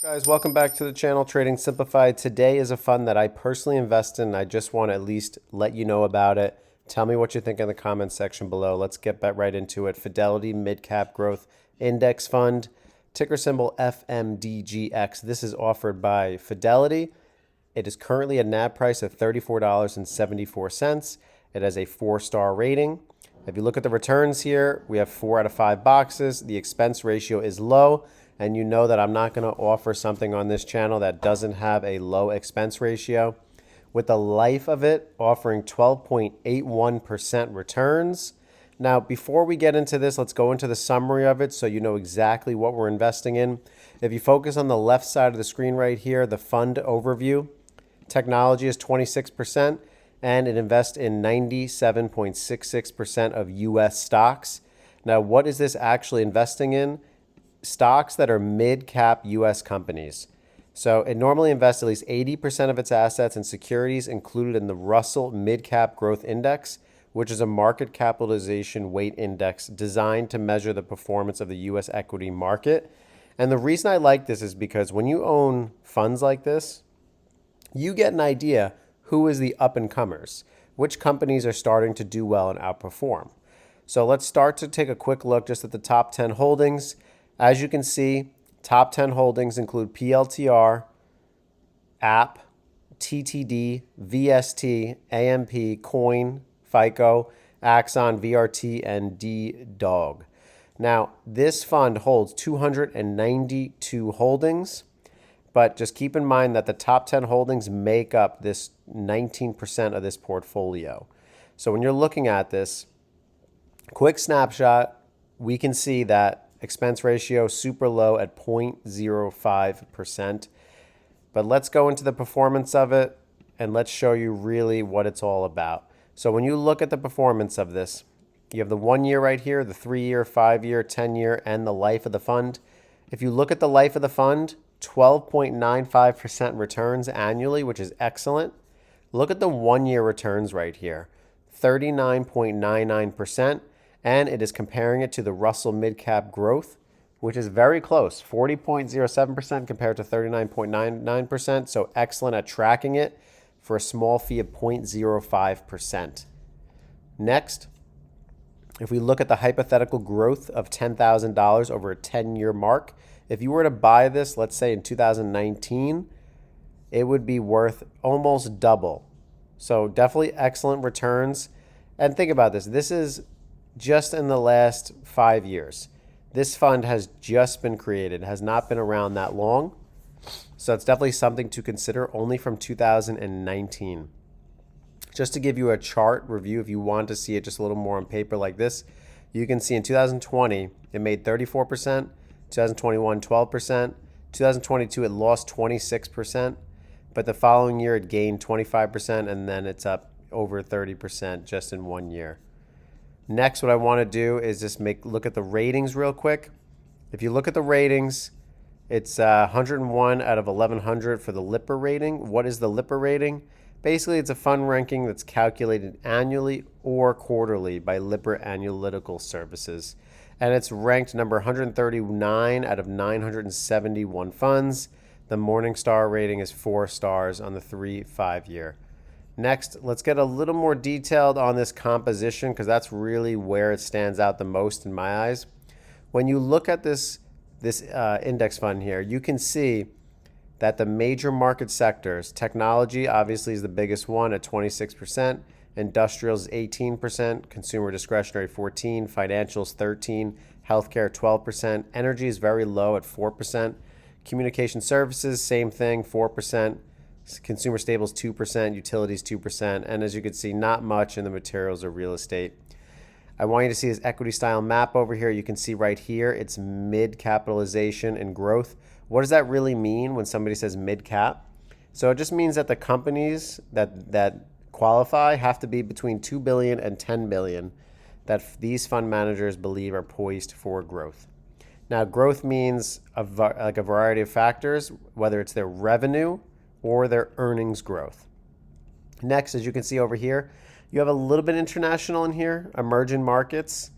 Guys, welcome back to the channel, Trading Simplified. Today is a fund that I personally invest in. I just want to at least let you know about it. Tell me what you think in the comments section below. Let's get right into it. Fidelity Mid Cap Growth Index Fund, ticker symbol FMDGX. This is offered by Fidelity. It is currently a NAV price of $34.74. It has a 4-star rating. If you look at the returns here, we have 4 out of 5 boxes. The expense ratio is low. And you know that I'm not going to offer something on this channel that doesn't have a low expense ratio. With the life of it offering 12.81% returns. Now, before we get into this, let's go into the summary of it so you know exactly what we're investing in. If you focus on the left side of the screen right here, the fund overview, technology is 26%, and it invests in 97.66% of U.S. stocks. Now, what is this actually investing in? Stocks that are mid-cap U.S. companies. So it normally invests at least 80% of its assets in securities included in the Russell Mid-Cap Growth Index, which is a market capitalization weight index designed to measure the performance of the U.S. equity market. And the reason I like this is because when you own funds like this, you get an idea who is the up-and-comers, which companies are starting to do well and outperform. So let's start to take a quick look just at the top 10 holdings. As you can see, top 10 holdings include PLTR, App, TTD, VST, AMP, Coin, FICO, Axon, VRT, and DDOG. Now, this fund holds 292 holdings, but just keep in mind that the top 10 holdings make up this 19% of this portfolio. So when you're looking at this, quick snapshot, we can see that expense ratio super low at 0.05%. But let's go into the performance of it and let's show you really what it's all about. So when you look at the performance of this, you have the 1 year right here, the 3-year, 5-year, 10-year, and the life of the fund. If you look at the life of the fund, 12.95% returns annually, which is excellent. Look at the 1-year returns right here, 39.99%. And it is comparing it to the Russell Mid-Cap Growth, which is very close, 40.07% compared to 39.99%. So excellent at tracking it for a small fee of 0.05%. Next, if we look at the hypothetical growth of $10,000 over a 10-year mark, if you were to buy this, let's say in 2019, it would be worth almost double. So definitely excellent returns. And think about this. This is just in the last 5 years. This fund has just been created, has not been around that long. So it's definitely something to consider, only from 2019. Just to give you a chart review, if you want to see it just a little more on paper like this, you can see in 2020, it made 34%, 2021, 12%, 2022, it lost 26%, but the following year it gained 25%, and then it's up over 30% just in 1 year. Next, what I want to do is just look at the ratings real quick. If you look at the ratings, it's 101 out of 1100 for the Lipper rating. What is the Lipper rating? Basically, it's a fund ranking that's calculated annually or quarterly by Lipper Analytical Services. And it's ranked number 139 out of 971 funds. The Morningstar rating is 4 stars on the 3-5 year. Next, let's get a little more detailed on this composition because that's really where it stands out the most in my eyes. When you look at this index fund here, you can see that the major market sectors, technology obviously is the biggest one at 26%, industrials 18%, consumer discretionary 14%, financials 13%, healthcare 12%, energy is very low at 4%, communication services, same thing, 4%. Consumer staples 2%, utilities 2%, and as you can see, not much in the materials or real estate. I want you to see this equity style map over here. You can see right here, it's mid capitalization and growth. What does that really mean when somebody says mid cap? So it just means that the companies that qualify have to be between 2 billion and 10 billion that these fund managers believe are poised for growth. Now, growth means a variety of factors, whether it's their revenue or their earnings growth. Next, as you can see over here, you have a little bit international in here, emerging markets.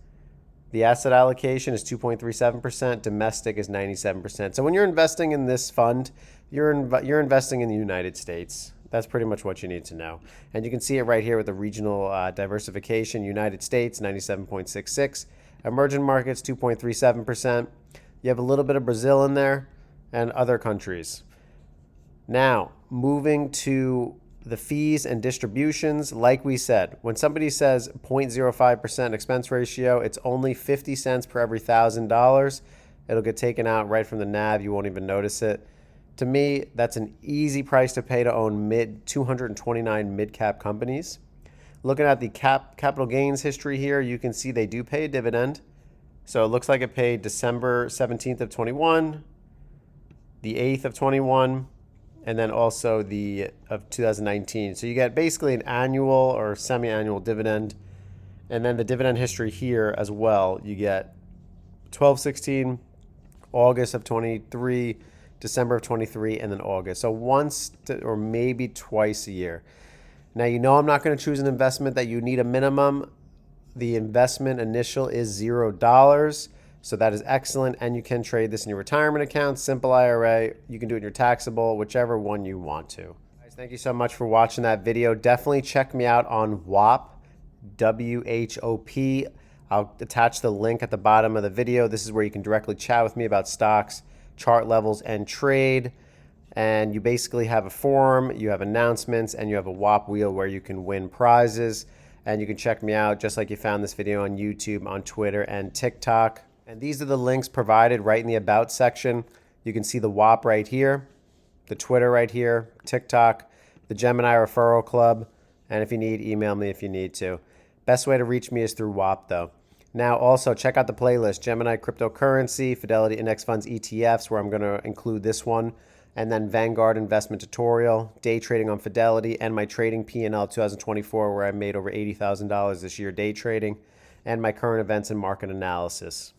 The asset allocation is 2.37%. Domestic is 97%. So when you're investing in this fund, you're investing in the United States. That's pretty much what you need to know. And you can see it right here with the regional diversification. United States, 97.66. Emerging markets, 2.37%. You have a little bit of Brazil in there and other countries. Now, moving to the fees and distributions, like we said, when somebody says 0.05% expense ratio, it's only 50 cents per every $1,000. It'll get taken out right from the NAV. You won't even notice it. To me, that's an easy price to pay to own 229 mid-cap companies. Looking at the capital gains history here, you can see they do pay a dividend. So it looks like it paid December 17th of 21, the 8th of 21, and then also the of 2019. So you get basically an annual or semi-annual dividend. And then the dividend history here as well, you get 12/16, August of 23, December of 23, and then August. So once or maybe twice a year. Now, you know I'm not going to choose an investment that you need a minimum. The investment initial is $0. So that is excellent. And you can trade this in your retirement account, simple IRA. You can do it in your taxable, whichever one you want to. Guys, thank you so much for watching that video. Definitely check me out on WHOP, WHOP. I'll attach the link at the bottom of the video. This is where you can directly chat with me about stocks, chart levels, and trade. And you basically have a forum, you have announcements, and you have a WHOP wheel where you can win prizes. And you can check me out just like you found this video on YouTube, on Twitter, and TikTok. And these are the links provided right in the About section. You can see the WHOP right here, the Twitter right here, TikTok, the Gemini Referral Club. And if you need, email me if you need to. Best way to reach me is through WHOP though. Now also check out the playlist, Gemini Cryptocurrency, Fidelity Index Funds ETFs, where I'm going to include this one, and then Vanguard Investment Tutorial, day trading on Fidelity, and my trading P&L 2024, where I made over $80,000 this year day trading, and my current events and market analysis.